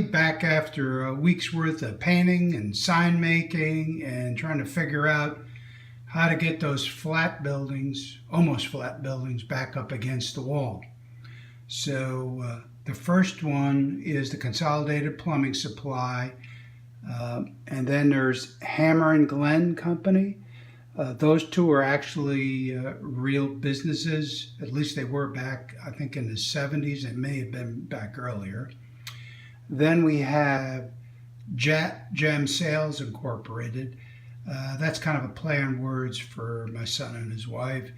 everybody. Back after a week's worth of painting and sign making and trying to figure out how to get those flat buildings, almost flat buildings, back up against the wall. So the first one is the Consolidated Plumbing Supply, and then there's Hammer and Glenn Company. Those two are actually real businesses. At least they were back, I think, in the 70s. It may have been back earlier. Then we have Gem Sales Incorporated. That's kind of a play on words for my son and his wife.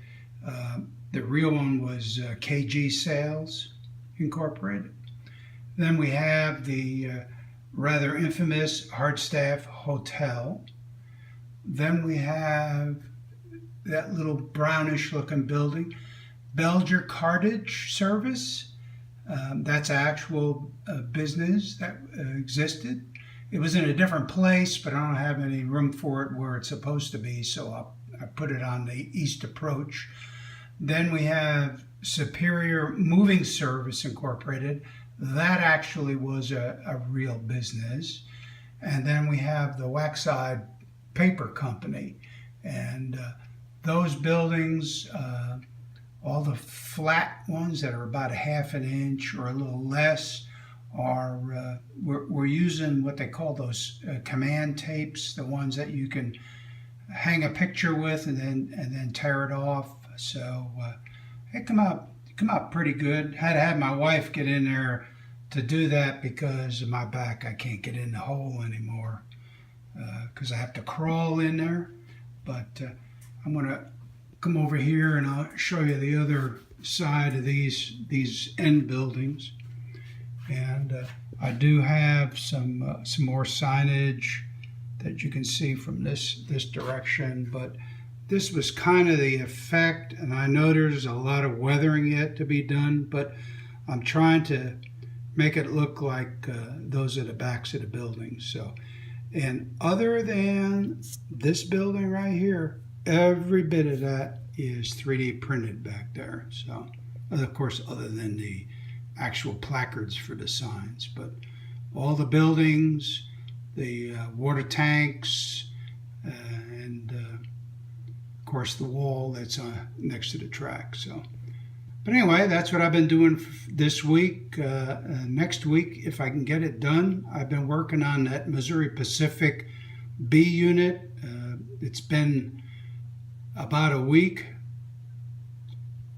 The real one was KG Sales Incorporated. Then we have the rather infamous Hardstaff Hotel. Then we have that little brownish looking building, Belger Cartage Service. That's an actual business that existed. It was in a different place, but I don't have any room for it where it's supposed to be, so I put it on the east approach. Then we have Superior Moving Service Incorporated. That actually was a real business. And then we have the Waxside Paper Company, and those buildings, all the flat ones that are about a half an inch or a little less, are we're using what they call those command tapes, the ones that you can hang a picture with and then tear it off. So it come out pretty good. Had to have my wife get in there to do that because of my back. I can't get in the hole anymore because I have to crawl in there. But I'm gonna come over here and I'll show you the other side of these end buildings. And I do have some more signage that you can see from this direction, but this was kind of the effect, and I know there's a lot of weathering yet to be done, but I'm trying to make it look like those are the backs of the buildings. So, and other than this building right here, every bit of that is 3D printed back there. So, of course, other than the actual placards for the signs, but all the buildings, the water tanks, and of course the wall that's next to the track. So, but anyway, that's what I've been doing this week. Next week, if I can get it done, I've been working on that Missouri Pacific B unit. It's been about a week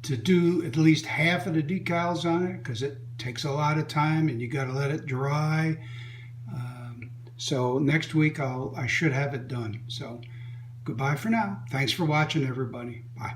to do at least half of the decals on it because it takes a lot of time and you got to let it dry. So next week I should have it done. So goodbye for now. Thanks for watching, everybody. Bye.